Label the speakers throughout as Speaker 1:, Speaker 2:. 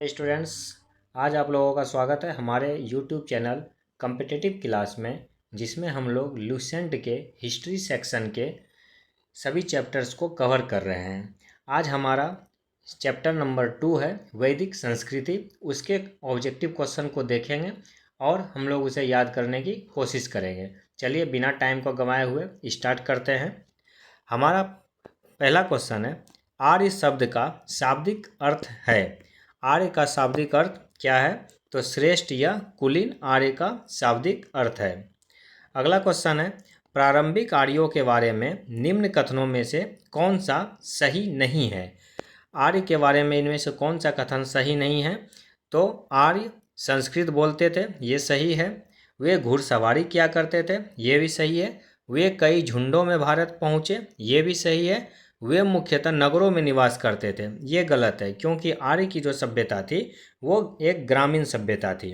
Speaker 1: Students, आज आप लोगों का स्वागत है हमारे यूट्यूब चैनल कॉम्पिटिटिव क्लास में, जिसमें हम लोग लुसेंट के हिस्ट्री सेक्शन के सभी चैप्टर्स को कवर कर रहे हैं। आज हमारा चैप्टर नंबर 2 है वैदिक संस्कृति। उसके ऑब्जेक्टिव क्वेश्चन को देखेंगे और हम लोग उसे याद करने की कोशिश करेंगे। चलिए बिना टाइम को गंवाए हुए स्टार्ट करते हैं। हमारा पहला क्वेश्चन है, आर्य शब्द का शाब्दिक अर्थ है। आर्य का शाब्दिक अर्थ क्या है? तो श्रेष्ठ या कुलीन आर्य का शाब्दिक अर्थ है। अगला क्वेश्चन है, प्रारंभिक आर्यों के बारे में निम्न कथनों में से कौन सा सही नहीं है। आर्य के बारे में इनमें से कौन सा कथन सही नहीं है? तो आर्य संस्कृत बोलते थे, ये सही है। वे घुड़सवारी किया करते थे, ये भी सही है। वे कई झुंडों में भारत पहुँचे, ये भी सही है। वे मुख्यतः नगरों में निवास करते थे, ये गलत है, क्योंकि आर्य की जो सभ्यता थी वो एक ग्रामीण सभ्यता थी।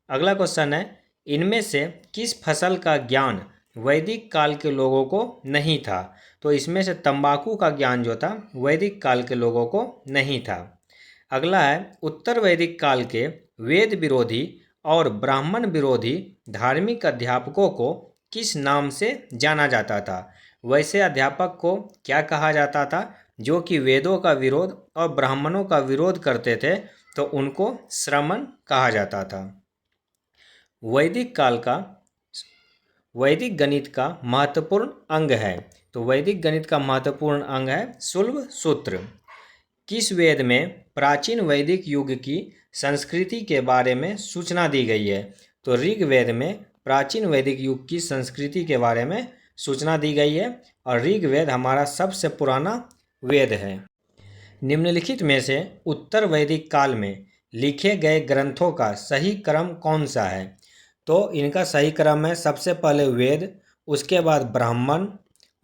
Speaker 1: अगला क्वेश्चन है, इनमें से किस फसल का ज्ञान वैदिक काल के लोगों को नहीं था? तो इसमें से तंबाकू का ज्ञान जो था वैदिक काल के लोगों को नहीं था। अगला है, उत्तर वैदिक काल के वेद विरोधी और ब्राह्मण विरोधी धार्मिक अध्यापकों को किस नाम से जाना जाता था? वैसे अध्यापक को क्या कहा जाता था जो कि वेदों का विरोध और ब्राह्मणों का विरोध करते थे? तो उनको श्रमण कहा जाता था। वैदिक काल का वैदिक गणित का महत्वपूर्ण अंग है। तो वैदिक गणित का महत्वपूर्ण अंग है शुल्ब सूत्र। किस वेद में प्राचीन वैदिक युग की संस्कृति के बारे में सूचना दी गई है? तो ऋग्वेद में प्राचीन वैदिक युग की संस्कृति के बारे में सूचना दी गई है और ऋग्वेद हमारा सबसे पुराना वेद है। निम्नलिखित में से उत्तर वैदिक काल में लिखे गए ग्रंथों का सही क्रम कौन सा है? तो इनका सही क्रम है, सबसे पहले वेद, उसके बाद ब्राह्मण,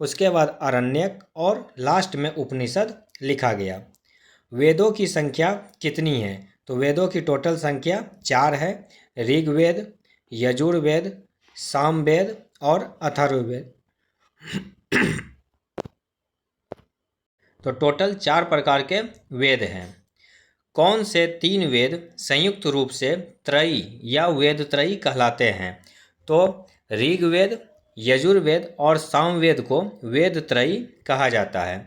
Speaker 1: उसके बाद आरण्यक और लास्ट में उपनिषद लिखा गया। वेदों की संख्या कितनी है? तो वेदों की टोटल संख्या 4 है। ऋग्वेद, यजुर्वेद, सामवेद और अथर्ववेद। तो टोटल 4 प्रकार के वेद हैं। कौन से 3 वेद संयुक्त रूप से त्रयी या वेद त्रयी कहलाते हैं? तो ऋग्वेद, यजुर्वेद और सामवेद को वेद त्रयी कहा जाता है।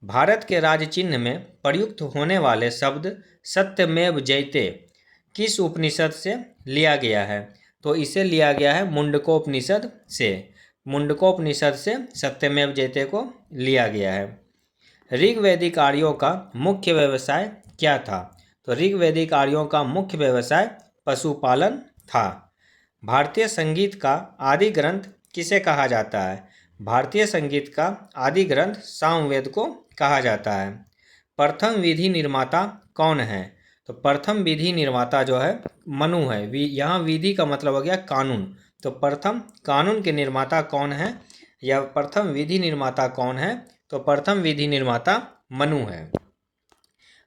Speaker 1: भारत के राज्य चिन्ह में प्रयुक्त होने वाले शब्द सत्यमेव जयते किस उपनिषद से लिया गया है? तो इसे लिया गया है मुंडकोपनिषद से। मुंडकोपनिषद से सत्यमेव जयते को लिया गया है। ऋग्वैदिक आर्यों का मुख्य व्यवसाय क्या था? तो ऋग्वैदिक आर्यों का मुख्य व्यवसाय पशुपालन था। भारतीय संगीत का आदि ग्रंथ किसे कहा जाता है? भारतीय संगीत का आदि ग्रंथ सामवेद को कहा जाता है। प्रथम विधि निर्माता कौन है? तो प्रथम विधि निर्माता जो है मनु है। यहाँ विधि का मतलब हो गया कानून। तो प्रथम कानून के निर्माता कौन है या प्रथम विधि निर्माता कौन है? तो प्रथम विधि निर्माता मनु है।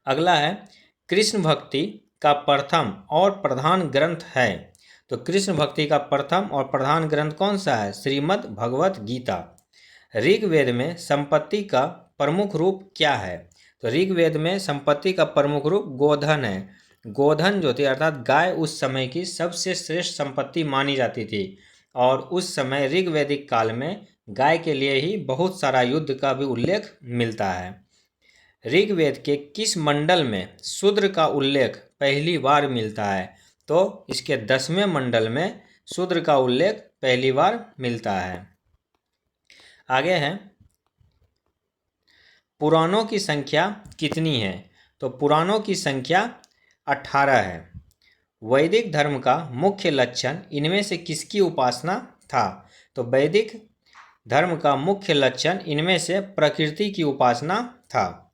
Speaker 1: अगला है, कृष्ण भक्ति का प्रथम और प्रधान ग्रंथ है। तो कृष्ण भक्ति का प्रथम और प्रधान ग्रंथ कौन सा है? श्रीमद् भगवत गीता। ऋग्वेद में संपत्ति का प्रमुख रूप क्या है? तो ऋग्वेद में संपत्ति का प्रमुख रूप गोधन है। गोधन जो थी अर्थात गाय उस समय की सबसे श्रेष्ठ संपत्ति मानी जाती थी और उस समय ऋग्वैदिक काल में गाय के लिए ही बहुत सारा युद्ध का भी उल्लेख मिलता है। ऋग्वेद के किस मंडल में शूद्र का उल्लेख पहली बार मिलता है? तो इसके 10वें मंडल में शूद्र का उल्लेख पहली बार मिलता है। आगे है, पुराणों की संख्या कितनी है? तो पुराणों की संख्या 18 है। वैदिक धर्म का मुख्य लक्षण इनमें से किसकी उपासना था? तो वैदिक धर्म का मुख्य लक्षण इनमें से प्रकृति की उपासना था।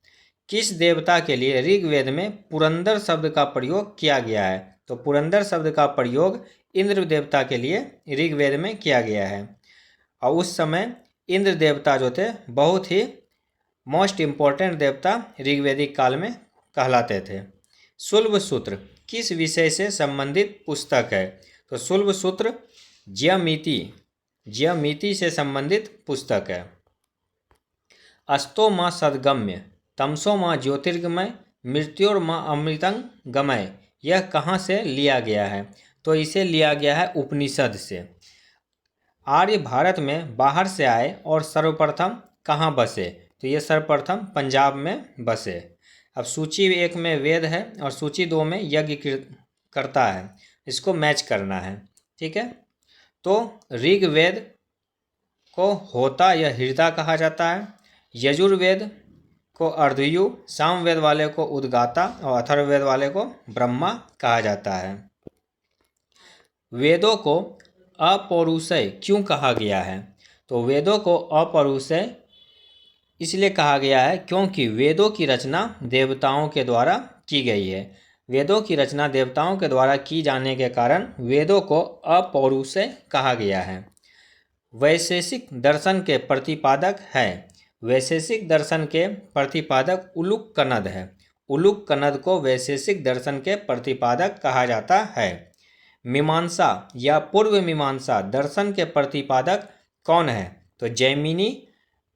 Speaker 1: किस देवता के लिए ऋग्वेद में पुरंदर शब्द का प्रयोग किया गया है? तो पुरंदर शब्द का प्रयोग इंद्र देवता के लिए ऋग्वेद में किया गया है और उस समय इंद्र देवता जो थे बहुत ही मोस्ट इम्पोर्टेंट देवता ऋग्वैदिक काल में कहलाते थे। शुल्ब सूत्र किस विषय से संबंधित पुस्तक है? तो शुल्ब सूत्र ज्यामिति से संबंधित पुस्तक है। अस्तो माँ सद्गम्य, तमसो माँ ज्योतिर्गमय, मृत्योर्मा अमृतं गमय, यह कहाँ से लिया गया है? तो इसे लिया गया है उपनिषद से। आर्य भारत में बाहर से आए और सर्वप्रथम कहाँ बसे? तो ये सर्वप्रथम पंजाब में बसे। अब सूची 1 में वेद है और सूची 2 में यज्ञ करता है, इसको मैच करना है। ठीक है, तो ऋग्वेद को होता या हृदा कहा जाता है, यजुर्वेद को अर्धयु, सामवेद वाले को उद्गाता और अथर्ववेद वाले को ब्रह्मा कहा जाता है। वेदों को अपौरुषेय क्यों कहा गया है? तो वेदों को अपौरुषेय इसलिए कहा गया है क्योंकि वेदों की रचना देवताओं के द्वारा की गई है। वेदों की रचना देवताओं के द्वारा की जाने के कारण वेदों को अपौरुषेय कहा गया है। वैशेषिक दर्शन के प्रतिपादक है। वैशेषिक दर्शन के प्रतिपादक उलूक कनद है। उलूक कनद को वैशेषिक दर्शन के प्रतिपादक कहा जाता है। मीमांसा या पूर्व मीमांसा दर्शन के प्रतिपादक कौन है? तो जैमिनी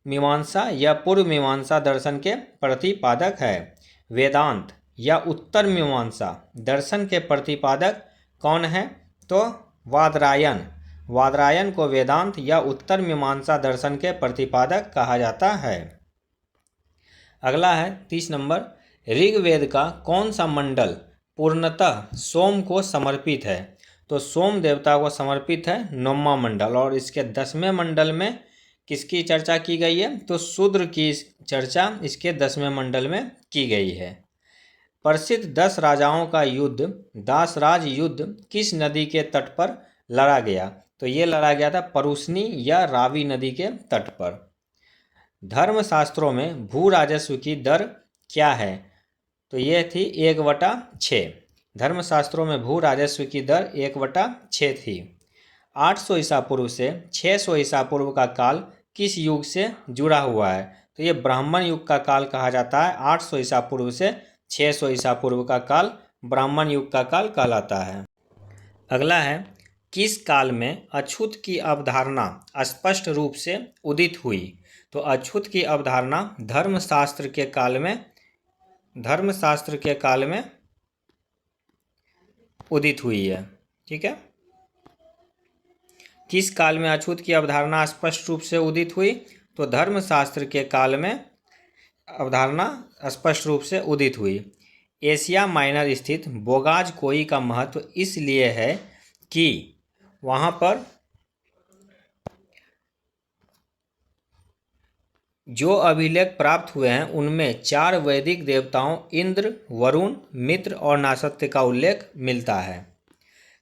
Speaker 1: मीमांसा या पूर्व मीमांसा दर्शन के प्रतिपादक है। वेदांत या उत्तर मीमांसा दर्शन के प्रतिपादक कौन है? तो वादरायन। वादरायन को वेदांत या उत्तर मीमांसा दर्शन के प्रतिपादक कहा जाता है। अगला है 30 नंबर, ऋग्वेद का कौन सा मंडल पूर्णतः सोम को समर्पित है? तो सोम देवता को समर्पित है 9वां मंडल, और इसके 10वें मंडल में किसकी चर्चा की गई है? तो शूद्र की चर्चा इसके 10वें मंडल में की गई है। प्रसिद्ध 10 राजाओं का युद्ध दासराज युद्ध किस नदी के तट पर लड़ा गया? तो ये लड़ा गया था परुष्णी या रावी नदी के तट पर। धर्मशास्त्रों में भू राजस्व की दर क्या है? तो ये थी 1/6। धर्मशास्त्रों में भू राजस्व की दर 1/6 थी। 800 ईसा पूर्व से 600 ईसा पूर्व का काल किस युग से जुड़ा हुआ है? तो ये ब्राह्मण युग का काल कहा जाता है। 800 ईसा पूर्व से 600 ईसा पूर्व का काल ब्राह्मण युग का काल कहलाता है। अगला है, किस काल में अछूत की अवधारणा स्पष्ट रूप से उदित हुई? तो अछूत की अवधारणा धर्मशास्त्र के काल में उदित हुई है। ठीक है, किस काल में अछूत की अवधारणा स्पष्ट रूप से उदित हुई? तो धर्मशास्त्र के काल में अवधारणा स्पष्ट रूप से उदित हुई। एशिया माइनर स्थित बोगाज कोई का महत्व इसलिए है कि वहाँ पर जो अभिलेख प्राप्त हुए हैं उनमें 4 वैदिक देवताओं इंद्र, वरुण, मित्र और नासत्य का उल्लेख मिलता है।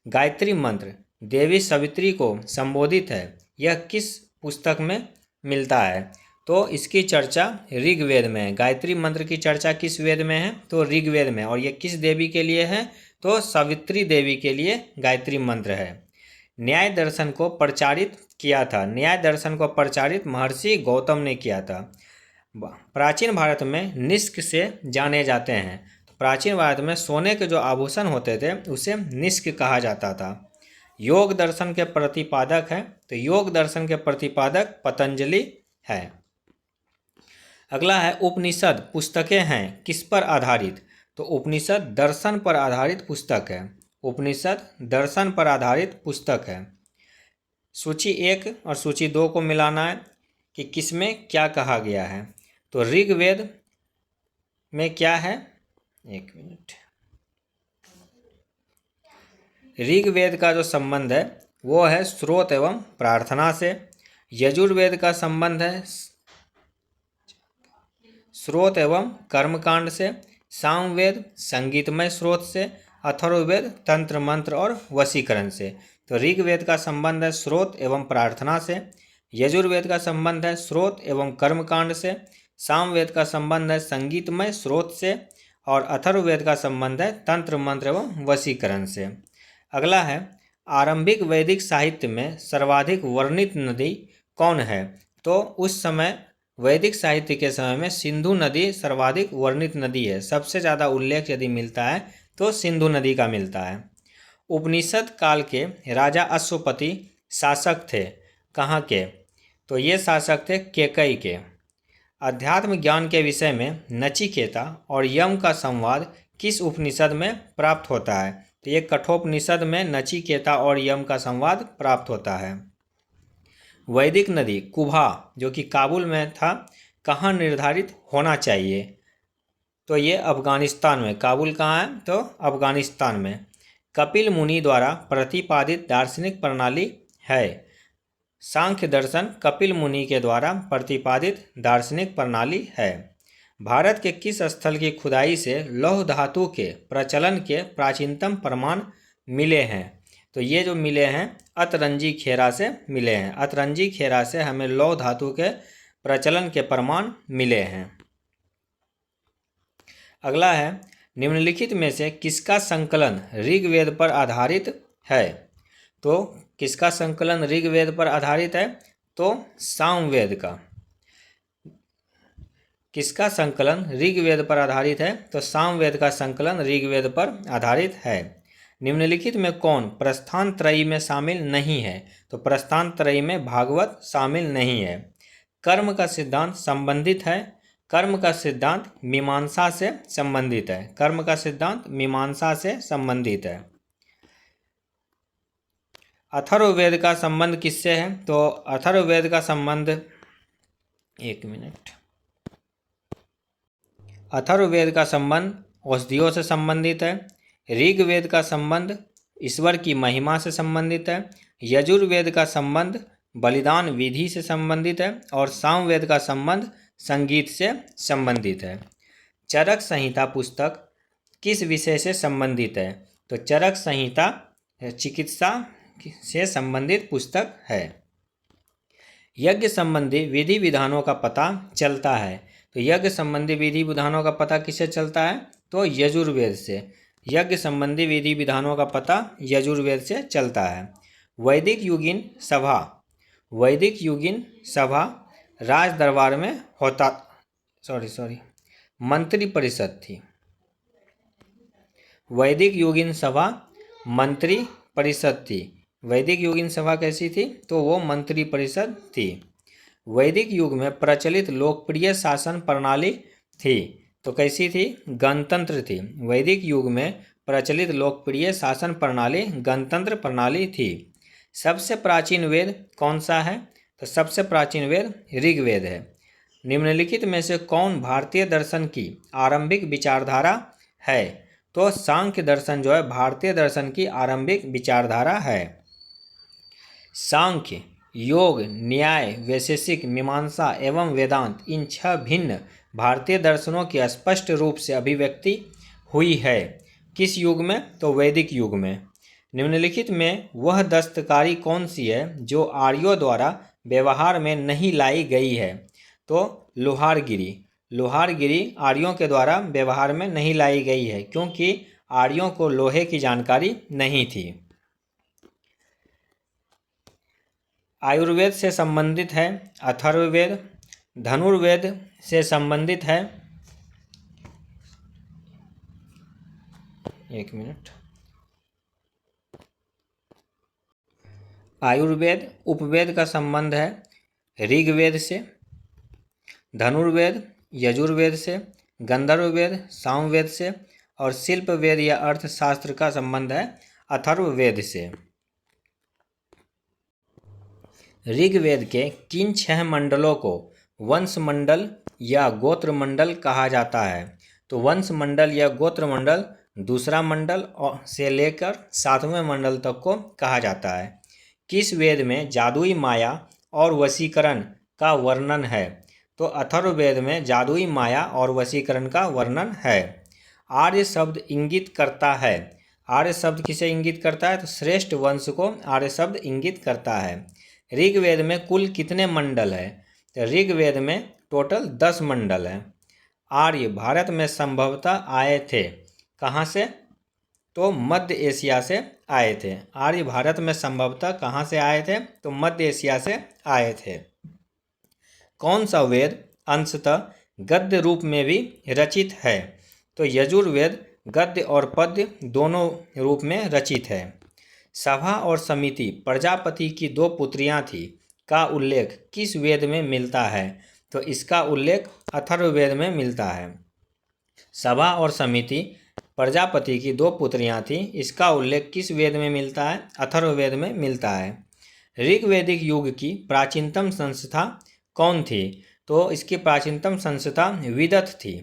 Speaker 1: गायत्री मंत्र देवी सवित्री को संबोधित है, यह किस पुस्तक में मिलता है? तो इसकी चर्चा ऋग्वेद में है। गायत्री मंत्र की चर्चा किस वेद में है? तो ऋग्वेद में। और ये किस देवी के लिए है? तो सवित्री देवी के लिए गायत्री मंत्र है। न्याय दर्शन को प्रचारित किया था। न्याय दर्शन को प्रचारित महर्षि गौतम ने किया था। प्राचीन भारत में निष्क से जाने जाते हैं। तो प्राचीन भारत में सोने के जो आभूषण होते थे उसे निष्क कहा जाता था। योग दर्शन के प्रतिपादक है, तो योग दर्शन के प्रतिपादक पतंजलि है। अगला है, उपनिषद पुस्तकें हैं किस पर आधारित? तो उपनिषद दर्शन पर आधारित पुस्तक है। उपनिषद दर्शन पर आधारित पुस्तक है। सूची 1 और सूची 2 को मिलाना है कि किसमें क्या कहा गया है। तो ऋग्वेद में क्या है? 1 मिनट। ऋग्वेद का जो संबंध है वो है स्रोत एवं प्रार्थना से। यजुर्वेद का संबंध है स्रोत एवं कर्मकांड से। सामवेद संगीतमय स्रोत से। अथर्ववेद तंत्र मंत्र और वशीकरण से। तो ऋग्वेद का संबंध है स्रोत एवं प्रार्थना से। यजुर्वेद का संबंध है स्रोत एवं कर्मकांड से। सामवेद का संबंध है संगीतमय स्रोत से। और अथर्ववेद का संबंध है तंत्र मंत्र एवं वशीकरण से। अगला है, आरंभिक वैदिक साहित्य में सर्वाधिक वर्णित नदी कौन है? तो उस समय वैदिक साहित्य के समय में सिंधु नदी सर्वाधिक वर्णित नदी है। सबसे ज़्यादा उल्लेख यदि मिलता है तो सिंधु नदी का मिलता है। उपनिषद काल के राजा अश्वपति शासक थे कहाँ के? तो ये शासक थे केकई के। अध्यात्म ज्ञान के विषय में नचिकेता और यम का संवाद किस उपनिषद में प्राप्त होता है? तो ये कठोपनिषद में नचिकेता और यम का संवाद प्राप्त होता है। वैदिक नदी कुभा जो कि काबुल में था, कहाँ निर्धारित होना चाहिए? तो ये अफगानिस्तान में। काबुल कहाँ है? तो अफगानिस्तान में। कपिल मुनि द्वारा प्रतिपादित दार्शनिक प्रणाली है। सांख्य दर्शन कपिल मुनि के द्वारा प्रतिपादित दार्शनिक प्रणाली है। भारत के किस स्थल की खुदाई से लौह धातु के प्रचलन के प्राचीनतम प्रमाण मिले हैं? तो ये जो मिले हैं अतरंजी खेरा से मिले हैं। अतरंजी खेरा से हमें लौह धातु के प्रचलन के प्रमाण मिले हैं। अगला है, निम्नलिखित में से किसका संकलन ऋग्वेद पर आधारित है? तो किसका संकलन ऋग्वेद पर आधारित है? तो सामवेद का। किसका संकलन ऋग्वेद पर आधारित है? तो सामवेद का संकलन ऋग्वेद पर आधारित है। निम्नलिखित में कौन प्रस्थान त्रयी में शामिल नहीं है? तो प्रस्थान त्रयी में भागवत शामिल नहीं है। कर्म का सिद्धांत संबंधित है। कर्म का सिद्धांत मीमांसा से संबंधित है। कर्म का सिद्धांत मीमांसा से संबंधित है। अथर्ववेद का संबंध किससे है? तो अथर्ववेद का संबंध, एक मिनट, अथर्ववेद का संबंध औषधियों से संबंधित है। ऋग्वेद का संबंध ईश्वर की महिमा से संबंधित है। यजुर्वेद का संबंध बलिदान विधि से संबंधित है। और सामवेद का संबंध संगीत से संबंधित है। चरक संहिता पुस्तक किस विषय से संबंधित है? तो चरक संहिता चिकित्सा से संबंधित पुस्तक है। यज्ञ संबंधी विधि विधानों का पता चलता है। तो यज्ञ संबंधी विधि विधानों का पता किससे चलता है? तो यजुर्वेद से। यज्ञ संबंधी विधि विधानों का पता यजुर्वेद से चलता है। वैदिक युगीन सभा, वैदिक युगीन सभा राज दरबार में होता, मंत्री परिषद थी। वैदिक युगीन सभा मंत्री परिषद थी। वैदिक युगीन सभा कैसी थी? तो वो मंत्री परिषद थी। वैदिक युग में प्रचलित लोकप्रिय शासन प्रणाली थी। तो कैसी थी? गणतंत्र थी। वैदिक युग में प्रचलित लोकप्रिय शासन प्रणाली गणतंत्र प्रणाली थी। सबसे प्राचीन वेद कौन सा है? तो सबसे प्राचीन वेद ऋग्वेद है। निम्नलिखित में से कौन भारतीय दर्शन की आरंभिक विचारधारा है? तो सांख्य दर्शन जो है भारतीय दर्शन की आरंभिक विचारधारा है। सांख्य, योग, न्याय, वैशेषिक, मीमांसा एवं वेदांत, इन 6 भिन्न भारतीय दर्शनों की स्पष्ट रूप से अभिव्यक्ति हुई है। किस युग में? तो वैदिक युग में। निम्नलिखित में वह दस्तकारी कौन सी है जो आर्यों द्वारा व्यवहार में नहीं लाई गई है? तो लोहारगिरी। लोहारगिरी आर्यों के द्वारा व्यवहार में नहीं लाई गई है क्योंकि आर्यों को लोहे की जानकारी नहीं थी। आयुर्वेद से संबंधित है अथर्ववेद। धनुर्वेद से संबंधित है, एक मिनट, आयुर्वेद। उपवेद का संबंध है ऋग्वेद से। धनुर्वेद यजुर्वेद से। गंधर्ववेद सामवेद से। और शिल्पवेद या अर्थशास्त्र का संबंध है अथर्ववेद से। ऋग्वेद के किन 6 मंडलों को वंश मंडल या गोत्र मंडल कहा जाता है? तो वंश मंडल या गोत्र मंडल दूसरा मंडल से लेकर 7वें मंडल तक को कहा जाता है। किस वेद में जादुई माया और वशीकरण का वर्णन है? तो अथर्ववेद में जादुई माया और वशीकरण का वर्णन है। आर्य शब्द इंगित करता है। आर्य शब्द किसे इंगित करता है? तो श्रेष्ठ वंश को आर्य शब्द इंगित करता है। ऋग्वेद में कुल कितने मंडल है? तो ऋग्वेद में टोटल 10 मंडल है। आर्य भारत में संभवतः आए थे। कहाँ से? तो मध्य एशिया से आए थे। आर्य भारत में संभवतः कहाँ से आए थे? तो मध्य एशिया से आए थे। कौन सा वेद अंशतः गद्य रूप में भी रचित है? तो यजुर्वेद गद्य और पद्य दोनों रूप में रचित है। सभा और समिति प्रजापति की 2 पुत्रियां थी का उल्लेख किस वेद में मिलता है? तो इसका उल्लेख अथर्ववेद में मिलता है। सभा और समिति प्रजापति की 2 पुत्रियां थीं। इसका उल्लेख किस वेद में मिलता है? अथर्ववेद में मिलता है। ऋग्वैदिक युग की प्राचीनतम संस्था कौन थी? तो इसकी प्राचीनतम संस्था विदथ थी।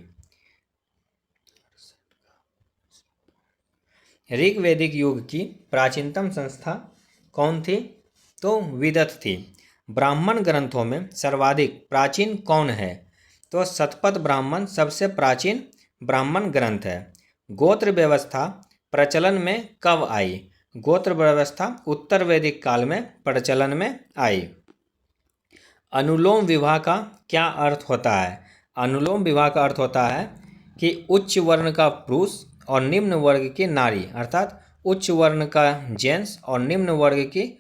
Speaker 1: ऋग्वैदिक युग की प्राचीनतम संस्था कौन थी? तो विदथ थी। ब्राह्मण ग्रंथों में सर्वाधिक प्राचीन कौन है? तो शतपथ ब्राह्मण सबसे प्राचीन ब्राह्मण ग्रंथ है। गोत्र व्यवस्था प्रचलन में कब आई? गोत्र व्यवस्था उत्तर वैदिक काल में प्रचलन में आई। अनुलोम विवाह का क्या अर्थ होता है? अनुलोम विवाह का अर्थ होता है कि उच्च वर्ण का पुरुष और निम्न वर्ग की नारी, अर्थात उच्च वर्ण का जेंट्स और निम्न वर्ग की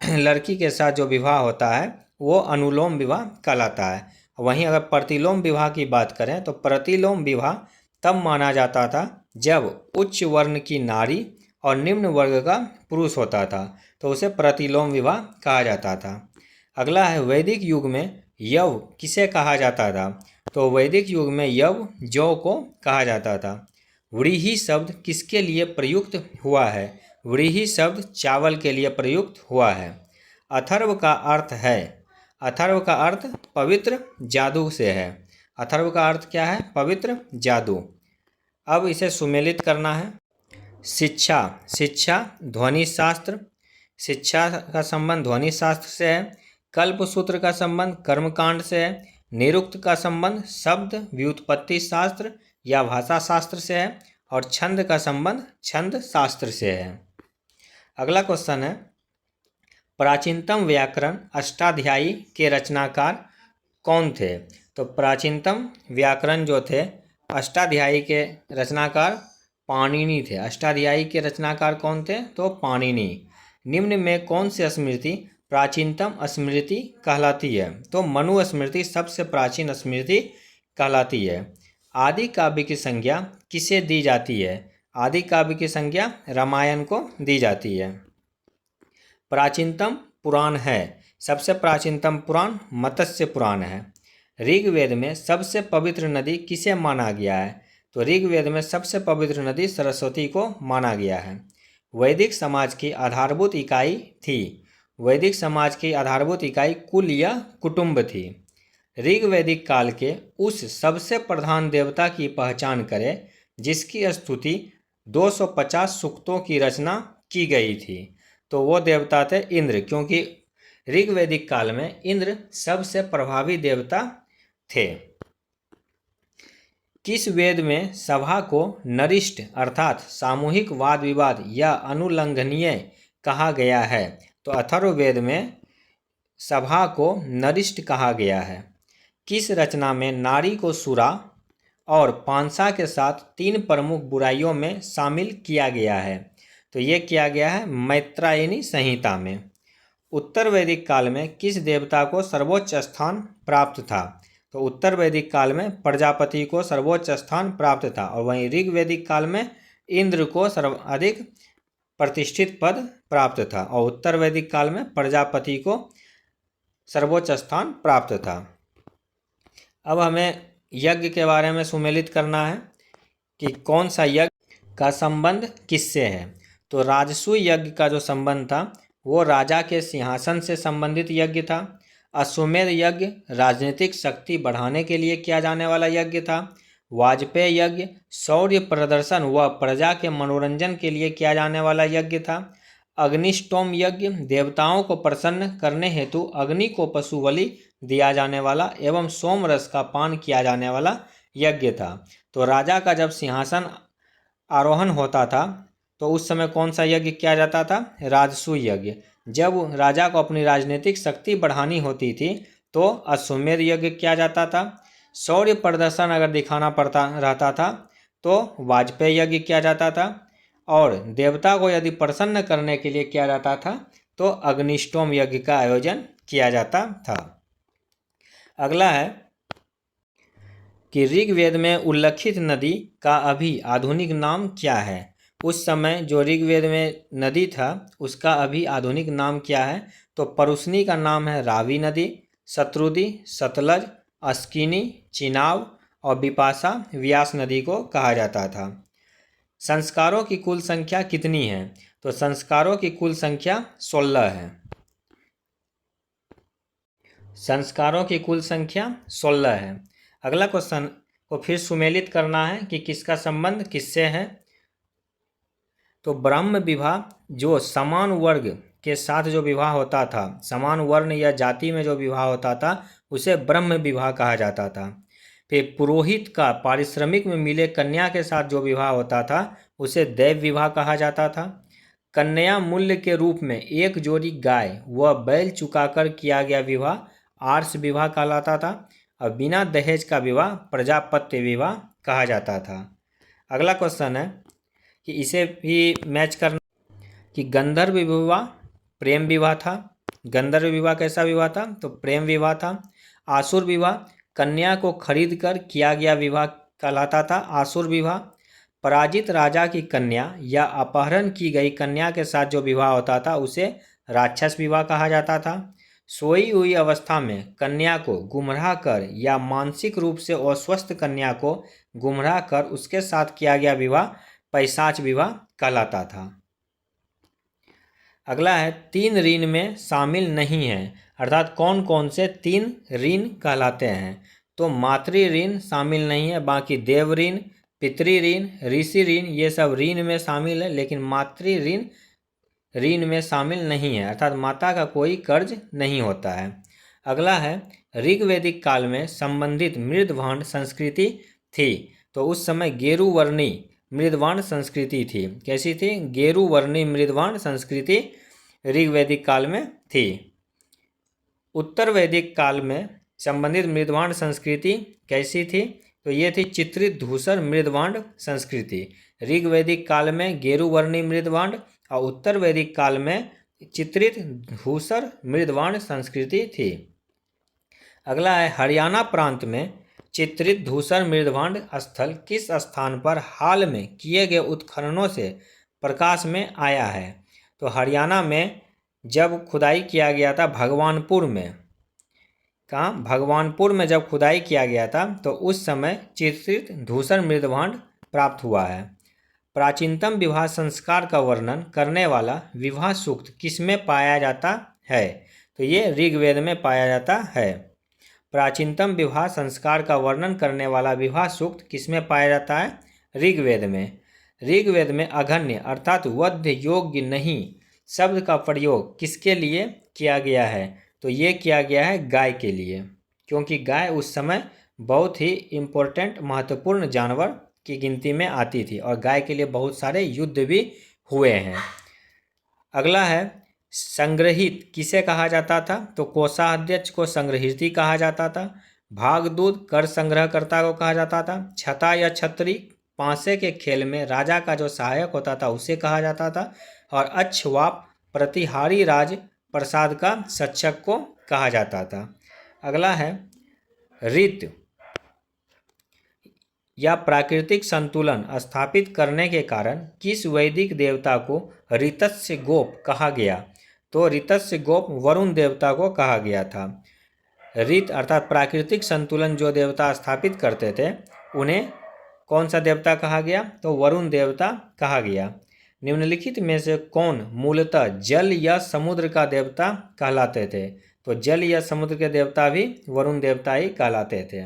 Speaker 1: लड़की के साथ जो विवाह होता है वो अनुलोम विवाह कहलाता है। वहीं अगर प्रतिलोम विवाह की बात करें तो प्रतिलोम विवाह तब माना जाता था जब उच्च वर्ण की नारी और निम्न वर्ग का पुरुष होता था, तो उसे प्रतिलोम विवाह कहा जाता था। अगला है वैदिक युग में यव किसे कहा जाता था? तो वैदिक युग में यव जौ को कहा जाता था। व्रीहि शब्द किसके लिए प्रयुक्त हुआ है? व्रीहि शब्द चावल के लिए प्रयुक्त हुआ है। अथर्व का अर्थ है, अथर्व का अर्थ पवित्र जादू से है। अथर्व का अर्थ क्या है? पवित्र जादू। अब इसे सुमेलित करना है। शिक्षा, शिक्षा ध्वनि शास्त्र, शिक्षा का संबंध ध्वनि शास्त्र से है। कल्पसूत्र का संबंध कर्मकांड से है। निरुक्त का संबंध शब्द व्युत्पत्ति शास्त्र या भाषा शास्त्र से है। और छंद का संबंध छंद शास्त्र से है। अगला क्वेश्चन है, प्राचीनतम व्याकरण अष्टाध्यायी के रचनाकार कौन थे? तो प्राचीनतम व्याकरण जो थे अष्टाध्यायी के रचनाकार पाणिनि थे। अष्टाध्यायी के रचनाकार कौन थे? तो पाणिनि। निम्न में कौन सी स्मृति प्राचीनतम स्मृति कहलाती है? तो मनु स्मृति सबसे प्राचीन स्मृति कहलाती है। आदि काव्य की संज्ञा किसे दी जाती है? आदि काव्य की संज्ञा रामायण को दी जाती है। प्राचीनतम पुराण है, सबसे प्राचीनतम पुराण मत्स्य पुराण है। ऋग्वेद में सबसे पवित्र नदी किसे माना गया है? तो ऋग्वेद में सबसे पवित्र नदी सरस्वती को माना गया है। वैदिक समाज की आधारभूत इकाई थी। वैदिक समाज की आधारभूत इकाई कुल या कुटुंब थी। ऋग्वैदिक काल के उस सबसे प्रधान देवता की पहचान करें जिसकी स्तुति 250 सूक्तों की रचना की गई थी। तो वो देवता थे इंद्र, क्योंकि ऋग्वैदिक काल में इंद्र सबसे प्रभावी देवता थे। किस वेद में सभा को नरिष्ठ अर्थात सामूहिक वाद विवाद या अनुल्लंघनीय कहा गया है? तो अथर्ववेद में सभा को नरिष्ठ कहा गया है। किस रचना में नारी को सुरा और पांसा के साथ 3 प्रमुख बुराइयों में शामिल किया गया है? तो ये किया गया है मैत्रायणी संहिता में। उत्तर वैदिक काल में किस देवता को सर्वोच्च स्थान प्राप्त था? तो उत्तर वैदिक काल में प्रजापति को सर्वोच्च स्थान प्राप्त था। और वहीं ऋग्वैदिक काल में इंद्र को सर्वाधिक प्रतिष्ठित पद प्राप्त था और उत्तर वैदिक काल में प्रजापति को सर्वोच्च स्थान प्राप्त था। अब हमें यज्ञ के बारे में सुमेलित करना है कि कौन सा यज्ञ का संबंध किससे है। तो राजसूय यज्ञ का जो संबंध था वो राजा के सिंहासन से संबंधित यज्ञ था। अश्वमेध यज्ञ राजनीतिक शक्ति बढ़ाने के लिए किया जाने वाला यज्ञ था। वाजपेय यज्ञ शौर्य प्रदर्शन व प्रजा के मनोरंजन के लिए किया जाने वाला यज्ञ था। अग्निष्टोम यज्ञ देवताओं को प्रसन्न करने हेतु अग्नि को पशु बलि दिया जाने वाला एवं सोम रस का पान किया जाने वाला यज्ञ था। तो राजा का जब सिंहासन आरोहण होता था तो उस समय कौन सा यज्ञ किया जाता था? राजसूय यज्ञ। जब राजा को अपनी राजनीतिक शक्ति बढ़ानी होती थी तो अश्वमेध यज्ञ किया जाता था। शौर्य प्रदर्शन अगर दिखाना पड़ता रहता था तो वाजपेय यज्ञ किया जाता था। और देवता को यदि प्रसन्न करने के लिए किया जाता था तो अग्निष्टोम यज्ञ का आयोजन किया जाता था। अगला है कि ऋग्वेद में उल्लिखित नदी का अभी आधुनिक नाम क्या है? उस समय जो ऋग्वेद में नदी था उसका अभी आधुनिक नाम क्या है? तो परुष्णी का नाम है रावी नदी, शत्रुदी, सतलज, अस्किनी, चिनाब और बिपाशा व्यास नदी को कहा जाता था। संस्कारों की कुल संख्या कितनी है? तो संस्कारों की कुल संख्या 16 है। संस्कारों की कुल संख्या 16 है। अगला क्वेश्चन को फिर सुमेलित करना है कि किसका संबंध किससे है। तो ब्रह्म विवाह जो समान वर्ग के साथ जो विवाह होता था, समान वर्ण या जाति में जो विवाह होता था, उसे ब्रह्म विवाह कहा जाता था। फिर पुरोहित का पारिश्रमिक में मिले कन्या के साथ जो विवाह होता था, उसे दैव विवाह कहा जाता था। कन्या मूल्य के रूप में एक जोड़ी गाय व बैल चुकाकर किया गया विवाह आर्ष विवाह कहलाता था और बिना दहेज का विवाह प्रजापत्य विवाह कहा जाता था। अगला क्वेश्चन है कि इसे भी मैच करना कि गंधर्व विवाह प्रेम विवाह था। गंधर्व विवाह कैसा विवाह था? तो प्रेम विवाह था। आसुर विवाह कन्या को खरीद कर किया गया विवाह कहलाता था आसुर विवाह। पराजित राजा की कन्या या अपहरण की गई कन्या के साथ जो विवाह होता था उसे राक्षस विवाह कहा जाता था। सोई हुई अवस्था में कन्या को गुमराह कर या मानसिक रूप से अस्वस्थ कन्या को गुमराह कर उसके साथ किया गया विवाह पैशाच विवाह कहलाता था। अगला है 3 ऋण में शामिल नहीं है, अर्थात कौन कौन से 3 ऋण कहलाते हैं। तो मातृ ऋण शामिल नहीं है, बाकी देव ऋण, पितृ ऋण, ऋषि ऋण ये सब ऋण में शामिल है, लेकिन मातृ ऋण में शामिल नहीं है, अर्थात माता का कोई कर्ज नहीं होता है। अगला है ऋग्वैदिक काल में संबंधित मृदभांड संस्कृति थी। तो उस समय गेरुवर्णी मृदभांड संस्कृति थी। कैसी थी? गेरुवर्णी मृदभांड संस्कृति ऋग्वैदिक काल में थी। उत्तर वैदिक काल में संबंधित मृदभांड संस्कृति कैसी थी? तो ये थी चित्रित धूसर मृदभांड संस्कृति। ऋग्वैदिक काल में गेरुवर्णी मृदभांड और उत्तर वैदिक काल में चित्रित धूसर मृदभांड संस्कृति थी। अगला है हरियाणा प्रांत में चित्रित धूसर मृदभांड स्थल किस स्थान पर हाल में किए गए उत्खननों से प्रकाश में आया है? तो हरियाणा में जब खुदाई किया गया था भगवानपुर में, कहाँ? भगवानपुर में जब खुदाई किया गया था तो उस समय चित्रित धूसर मृदभांड प्राप्त हुआ है। प्राचीनतम विवाह संस्कार का वर्णन करने वाला विवाह सूक्त किसमें पाया जाता है? तो ये ऋग्वेद में पाया जाता है। प्राचीनतम विवाह संस्कार का वर्णन करने वाला विवाह सूक्त किसमें पाया जाता है? ऋग्वेद में। ऋग्वेद में अघन्य अर्थात वध्य योग्य नहीं शब्द का प्रयोग किसके लिए किया गया है? तो ये किया गया है गाय के लिए, क्योंकि गाय उस समय बहुत ही इम्पोर्टेंट महत्वपूर्ण जानवर की गिनती में आती थी और गाय के लिए बहुत सारे युद्ध भी हुए हैं। अगला है संग्रहित किसे कहा जाता था? तो कोषाध्यक्ष को संग्रहिती कहा जाता था। भागदूत कर संग्रहकर्ता को कहा जाता था। छता या छत्री पांसे के खेल में राजा का जो सहायक होता था उसे कहा जाता था। और अक्षवाप प्रतिहारी राज प्रसाद का शिक्षक को कहा जाता था। अगला है ऋत या प्राकृतिक संतुलन स्थापित करने के कारण किस वैदिक देवता को ऋतस्य गोप कहा गया? तो ऋतस्य गोप वरुण देवता को कहा गया था। ऋत अर्थात प्राकृतिक संतुलन जो देवता स्थापित करते थे उन्हें कौन सा देवता कहा गया? तो वरुण देवता कहा गया। निम्नलिखित में से कौन मूलतः जल या समुद्र का देवता कहलाते थे? तो जल या समुद्र के देवता भी वरुण देवता ही कहलाते थे।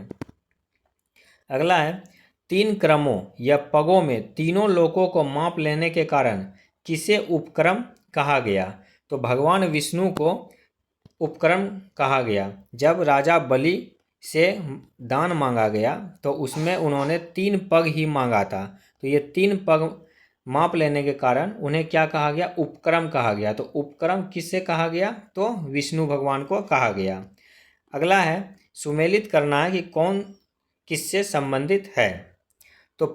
Speaker 1: अगला है 3 क्रमों या पगों में तीनों लोकों को माप लेने के कारण किसे उपक्रम कहा गया? तो भगवान विष्णु को उपक्रम कहा गया। जब राजा बलि से दान मांगा गया तो उसमें उन्होंने 3 पग ही मांगा था, तो ये 3 पग माप लेने के कारण उन्हें क्या कहा गया? उपक्रम कहा गया। तो उपक्रम किससे कहा गया? तो विष्णु भगवान को कहा गया। अगला है सुमेलित करना है कि कौन किससे संबंधित है। तो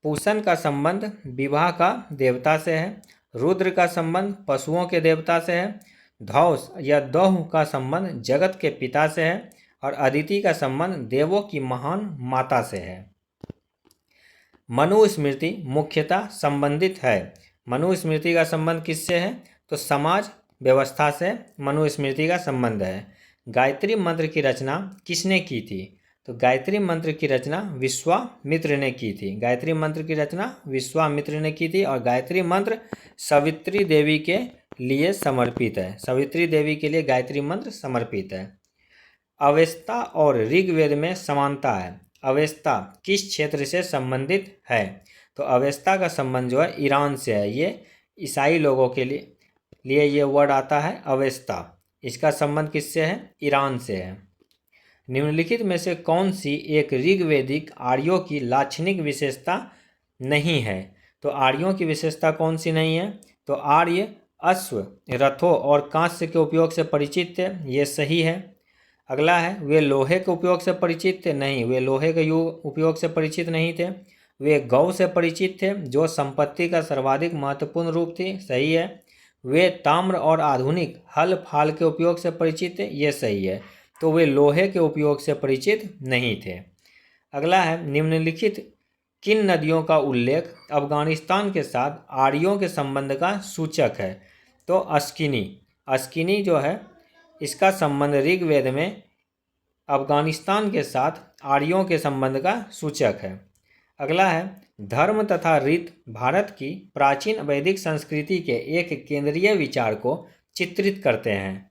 Speaker 1: पूषण का संबंध विवाह का देवता से है। रुद्र का संबंध पशुओं के देवता से है। धौस या दौह का संबंध जगत के पिता से है और अदिति का संबंध देवों की महान माता से है। मनुस्मृति मुख्यतः संबंधित है। मनुस्मृति का संबंध किससे है? तो समाज व्यवस्था से मनुस्मृति का संबंध है। गायत्री मंत्र की रचना किसने की थी? तो गायत्री मंत्र की रचना विश्वामित्र ने की थी। गायत्री मंत्र की रचना विश्वामित्र ने की थी और गायत्री मंत्र सावित्री देवी के लिए समर्पित है। सावित्री देवी के लिए गायत्री मंत्र समर्पित है। अवेस्ता और ऋग्वेद में समानता है। अवेस्ता किस क्षेत्र से संबंधित है? तो अवेस्ता का संबंध जो है ईरान से है। ये ईसाई लोगों के लिए ये वर्ड आता है अवेस्ता। इसका संबंध किससे है? ईरान से है। निम्नलिखित में से कौन सी एक ऋग्वेदिक आर्यों की लाक्षणिक विशेषता नहीं है? तो आर्यों की विशेषता कौन सी नहीं है? तो आर्य अश्व, रथों और कांस्य के उपयोग से परिचित थे। ये सही है। अगला है, वे लोहे के उपयोग से परिचित थे? नहीं, वे लोहे के उपयोग से परिचित नहीं थे। वे गौ से परिचित थे जो संपत्ति का सर्वाधिक महत्वपूर्ण रूप थी। सही है। वे ताम्र और आधुनिक हल फाल के उपयोग से परिचित थे। ये सही है। तो वे लोहे के उपयोग से परिचित नहीं थे। अगला है, निम्नलिखित किन नदियों का उल्लेख अफगानिस्तान के साथ आर्यों के संबंध का सूचक है? तो अस्किनी जो है इसका संबंध ऋग्वेद में अफगानिस्तान के साथ आर्यों के संबंध का सूचक है। अगला है, धर्म तथा रीत भारत की प्राचीन वैदिक संस्कृति के एक केंद्रीय विचार को चित्रित करते हैं।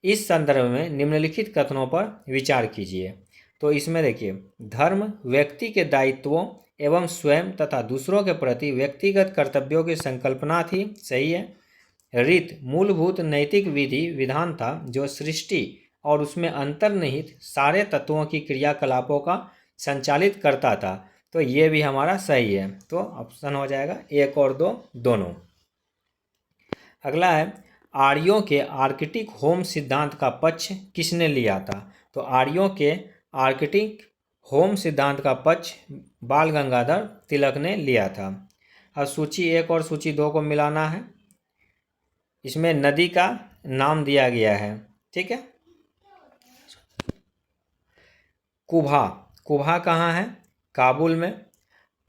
Speaker 1: इस संदर्भ में निम्नलिखित कथनों पर विचार कीजिए। तो इसमें देखिए, धर्म व्यक्ति के दायित्वों एवं स्वयं तथा दूसरों के प्रति व्यक्तिगत कर्तव्यों की संकल्पना थी। सही है। रीत मूलभूत नैतिक विधि विधान था जो सृष्टि और उसमें अंतर्निहित सारे तत्वों की क्रियाकलापों का संचालित करता था। तो ये भी हमारा सही है। तो ऑप्शन हो जाएगा 1 और 2 दोनों। अगला है, आर्यों के आर्किटिक होम सिद्धांत का पक्ष किसने लिया था? तो आर्यों के आर्किटिक होम सिद्धांत का पक्ष बाल गंगाधर तिलक ने लिया था। अब सूची 1 और सूची 2 को मिलाना है। इसमें नदी का नाम दिया गया है। ठीक है। कुभा कहाँ है? काबुल में।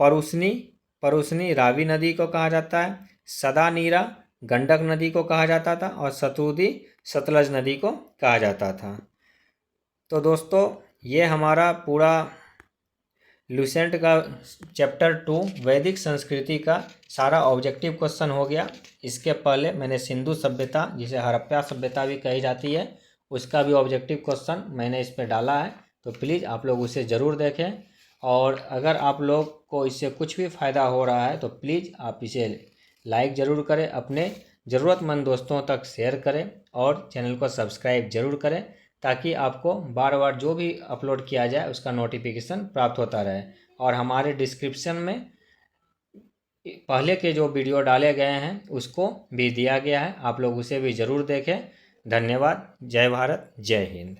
Speaker 1: परुसनी रावी नदी को कहा जाता है। सदानीरा गंडक नदी को कहा जाता था और सतुदी सतलज नदी को कहा जाता था। तो दोस्तों, ये हमारा पूरा लुसेंट का चैप्टर 2 वैदिक संस्कृति का सारा ऑब्जेक्टिव क्वेश्चन हो गया। इसके पहले मैंने सिंधु सभ्यता, जिसे हड़प्पा सभ्यता भी कही जाती है, उसका भी ऑब्जेक्टिव क्वेश्चन मैंने इस पर डाला है। तो प्लीज़ आप लोग उसे ज़रूर देखें। और अगर आप लोग को इससे कुछ भी फ़ायदा हो रहा है तो प्लीज़ आप इसे लाइक ज़रूर करें, अपने ज़रूरतमंद दोस्तों तक शेयर करें और चैनल को सब्सक्राइब ज़रूर करें, ताकि आपको बार बार जो भी अपलोड किया जाए उसका नोटिफिकेशन प्राप्त होता रहे। और हमारे डिस्क्रिप्शन में पहले के जो वीडियो डाले गए हैं उसको भी दिया गया है, आप लोग उसे भी ज़रूर देखें। धन्यवाद। जय भारत, जय हिंद।